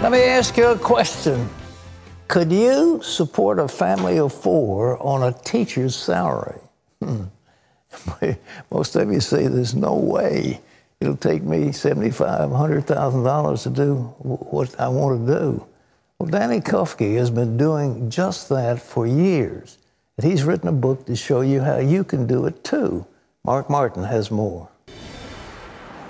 Let me ask you a question. Could you support a family of 4 on a teacher's salary? Most of you say there's no way. It'll take me $75,000, $100,000 to do what I want to do. Well, Danny Kufke has been doing just that for years. And he's written a book to show you how you can do it too. Mark Martin has more.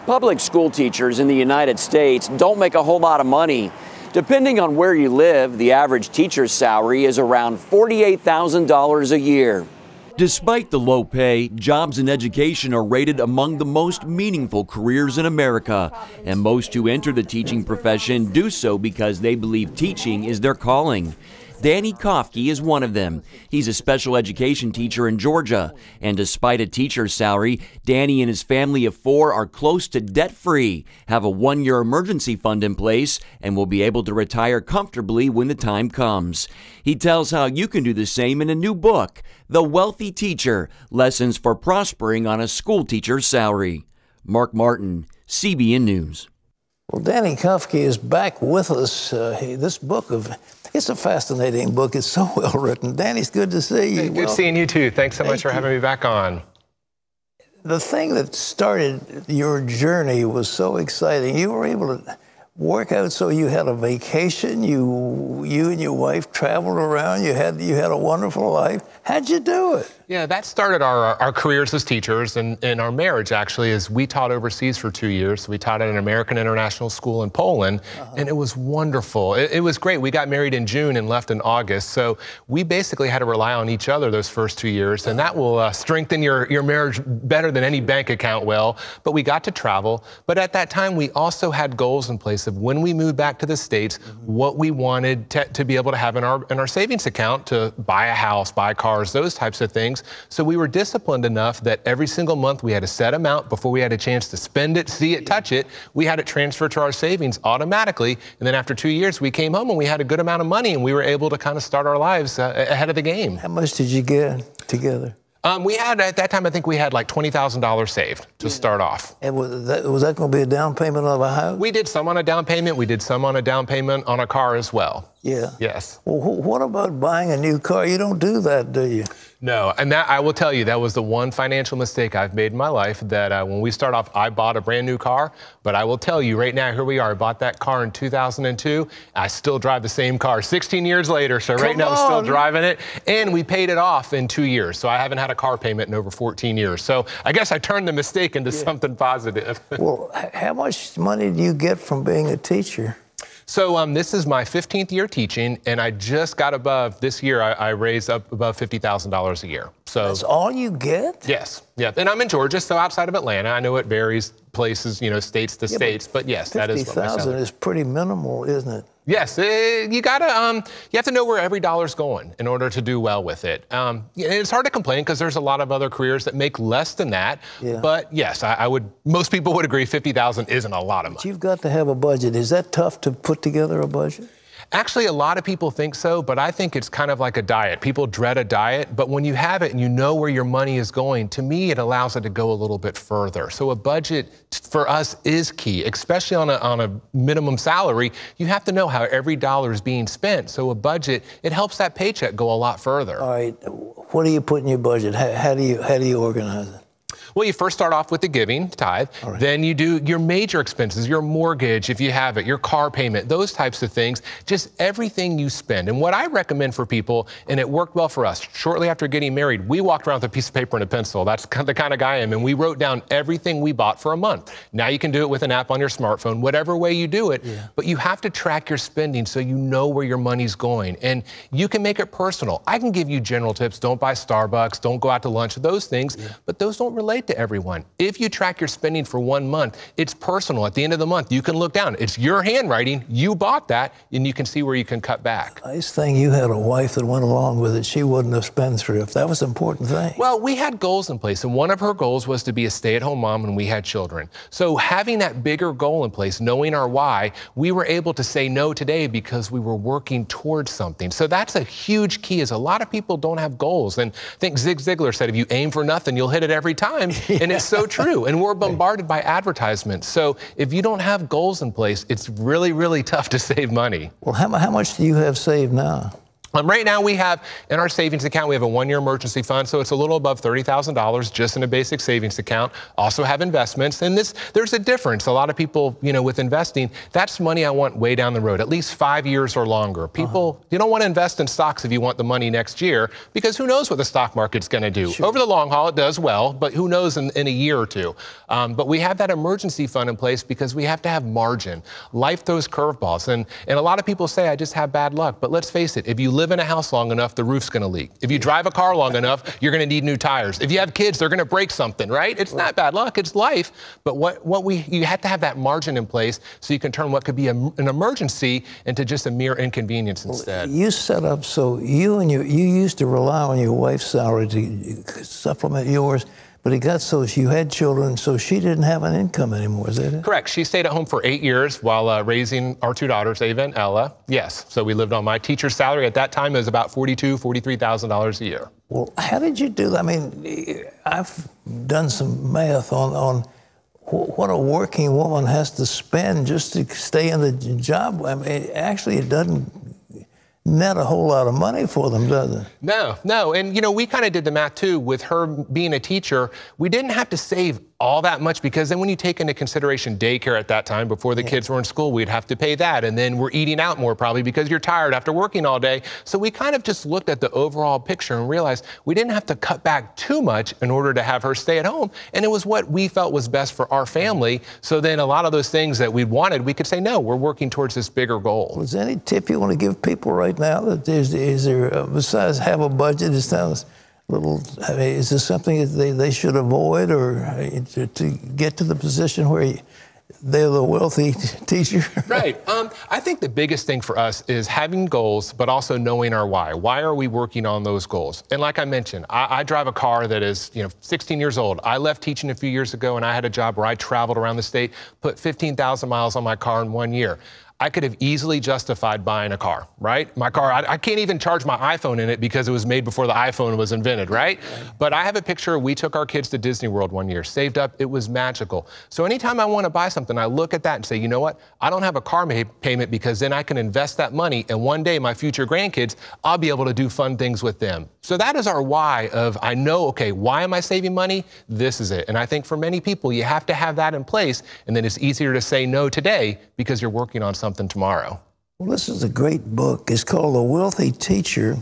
Public school teachers in the United States don't make a whole lot of money. Depending on where you live, the average teacher's salary is around $48,000 a year. Despite the low pay, jobs in education are rated among the most meaningful careers in America. And most who enter the teaching profession do so because they believe teaching is their calling. Danny Kufke is one of them. He's a special education teacher in Georgia. And despite a teacher's salary, Danny and his family of 4 are close to debt-free, have a 1-year emergency fund in place, and will be able to retire comfortably when the time comes. He tells how you can do the same in a new book, The Wealthy Teacher, Lessons for Prospering on a School Teacher's Salary. Mark Martin, CBN News. Well, Danny Kufke is back with us. It's a fascinating book. It's so well written. Danny, it's good to see you. Hey, good seeing you too. Thanks so much for having me back on. The thing that started your journey was so exciting. You were able to work out so you had a vacation. You and your wife traveled around. You had a wonderful life. How'd you do it? Yeah, that started our careers as teachers, and our marriage actually is we taught overseas for 2 years. We taught at an American international school in Poland, and it was wonderful. It was great. We got married in June and left in August, so we basically had to rely on each other those first 2 years, and that will strengthen your marriage better than any bank account will. But we got to travel, but at that time we also had goals in place of when we moved back to the States, what we wanted to be able to have in our savings account to buy a house, buy cars, those types of things. So we were disciplined enough that every single month we had a set amount before we had a chance to spend it, see it, touch it. We had it transferred to our savings automatically. And then after 2 years, we came home and we had a good amount of money and we were able to kind of start our lives ahead of the game. How much did you get together? We had, at that time, I think we had like $20,000 saved to start off. And was that going to be a down payment of a house? We did some on a down payment. We did some on a down payment on a car as well. Yeah. Yes. Well, what about buying a new car? You don't do that, do you? No, and that I will tell you, that was the one financial mistake I've made in my life, that when we start off, I bought a brand new car, but I will tell you right now, here we are. I bought that car in 2002. I still drive the same car 16 years later, so right now I'm still driving it, and we paid it off in 2 years, so I haven't had a car payment in over 14 years. So I guess I turned the mistake into something positive. Well, how much money do you get from being a teacher? So this is my 15th year teaching, and I just got above, this year I raised up above $50,000 a year. So that's all you get? Yes, yeah. And I'm in Georgia, so outside of Atlanta. I know it varies places, states to states, but yes, that is what my salary. $50,000 is pretty minimal, isn't it? Yes, you have to know where every dollar's going in order to do well with it. And it's hard to complain because there's a lot of other careers that make less than that. Yeah. But yes, most people would agree $50,000 isn't a lot of money. But you've got to have a budget. Is that tough to put together a budget? Actually, a lot of people think so, but I think it's kind of like a diet. People dread a diet, but when you have it and you know where your money is going, to me, it allows it to go a little bit further. So a budget for us is key, especially on a minimum salary. You have to know how every dollar is being spent. So a budget, it helps that paycheck go a lot further. All right, what do you put in your budget? How do you organize it? Well, you first start off with the giving, tithe. Right. Then you do your major expenses, your mortgage, if you have it, your car payment, those types of things, just everything you spend. And what I recommend for people, and it worked well for us, shortly after getting married, we walked around with a piece of paper and a pencil. That's the kind of guy I am. And we wrote down everything we bought for a month. Now you can do it with an app on your smartphone, whatever way you do it. Yeah. But you have to track your spending so you know where your money's going. And you can make it personal. I can give you general tips. Don't buy Starbucks. Don't go out to lunch. Those things. Yeah. But those don't relate to everyone. If you track your spending for 1 month, it's personal. At the end of the month, you can look down. It's your handwriting. You bought that, and you can see where you can cut back. Nice thing you had a wife that went along with it. She wasn't a spendthrift. That was an important thing. Well, we had goals in place, and one of her goals was to be a stay-at-home mom when we had children. So having that bigger goal in place, knowing our why, we were able to say no today because we were working towards something. So that's a huge key, is a lot of people don't have goals. And I think Zig Ziglar said, if you aim for nothing, you'll hit it every time. time. And it's so true. And we're bombarded by advertisements. So if you don't have goals in place, it's really, really tough to save money. Well, how much do you have saved now? Right now we have, in our savings account, we have a one-year emergency fund, so it's a little above $30,000 just in a basic savings account. Also have investments, and there's a difference. A lot of people, with investing, that's money I want way down the road, at least 5 years or longer. People, you don't want to invest in stocks if you want the money next year, because who knows what the stock market's going to do. Sure. Over the long haul, it does well, but who knows in a year or two. But we have that emergency fund in place because we have to have margin. Life throws curveballs, and a lot of people say, I just have bad luck, but let's face it, if you live in a house long enough, the roof's going to leak. If you drive a car long enough, you're going to need new tires. If you have kids, they're going to break something, right? It's not bad luck, it's life. But you have to have that margin in place so you can turn what could be an emergency into just a mere inconvenience instead. You set up so you used to rely on your wife's salary to supplement yours. But it got so you had children, so she didn't have an income anymore, is that it? Correct. She stayed at home for 8 years while raising our two daughters, Ava and Ella. Yes. So we lived on my teacher's salary. At that time, it was about $42,000, $43,000 a year. Well, how did you do that? I mean, I've done some math on what a working woman has to spend just to stay in the job. I mean, actually, it doesn't net a whole lot of money for them, does it? No. And, we kind of did the math, too. With her being a teacher, we didn't have to save all that much, because then when you take into consideration daycare at that time, before the kids were in school, we'd have to pay that. And then we're eating out more probably because you're tired after working all day. So we kind of just looked at the overall picture and realized we didn't have to cut back too much in order to have her stay at home. And it was what we felt was best for our family. So then a lot of those things that we wanted, we could say, no, we're working towards this bigger goal. Was there any tip you want to give people right now? That is there, besides have a budget, it sounds is this something that they should avoid, or to get to the position where they're the wealthy teacher? Right. I think the biggest thing for us is having goals, but also knowing our why. Why are we working on those goals? And like I mentioned, I drive a car that is 16 years old. I left teaching a few years ago, and I had a job where I traveled around the state, put 15,000 miles on my car in 1 year. I could have easily justified buying a car, right? My car, I can't even charge my iPhone in it because it was made before the iPhone was invented, right? But I have a picture. We took our kids to Disney World 1 year, saved up. It was magical. So anytime I want to buy something, I look at that and say, you know what? I don't have a car payment, because then I can invest that money, and one day my future grandkids, I'll be able to do fun things with them. So that is our why of, I know, okay, why am I saving money? This is it. And I think for many people, you have to have that in place, and then it's easier to say no today because you're working on something tomorrow. Well, this is a great book. It's called The Wealthy Teacher.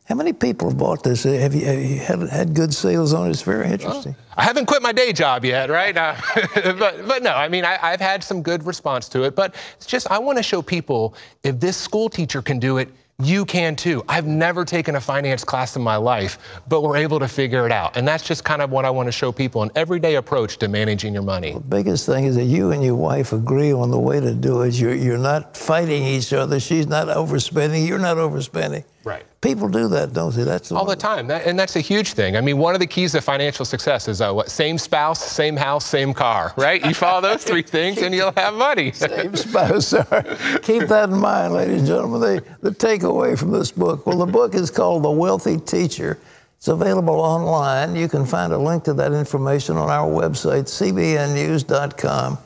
How many people have bought this? Have you had good sales on it? It's very interesting. I haven't quit my day job yet, right? But no, I mean, I've had some good response to it. But it's just, I want to show people, if this school teacher can do it, you can too. I've never taken a finance class in my life, but we're able to figure it out. And that's just kind of what I want to show people, an everyday approach to managing your money. The biggest thing is that you and your wife agree on the way to do it. You're not fighting each other. She's not overspending. You're not overspending. Right. People do that, don't they? That's all the time. And that's a huge thing. I mean, one of the keys to financial success is what? Same spouse, same house, same car, right? You follow those three things and you'll have money. Same spouse, sorry. Keep that in mind, ladies and gentlemen. The takeaway from this book. Well, the book is called The Wealthy Teacher. It's available online. You can find a link to that information on our website, cbnnews.com.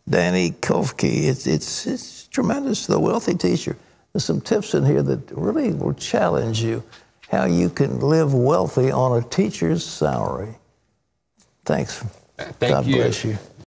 Danny Kofke, it's tremendous, The Wealthy Teacher. There's some tips in here that really will challenge you, how you can live wealthy on a teacher's salary. Thanks. Thank you. God bless you.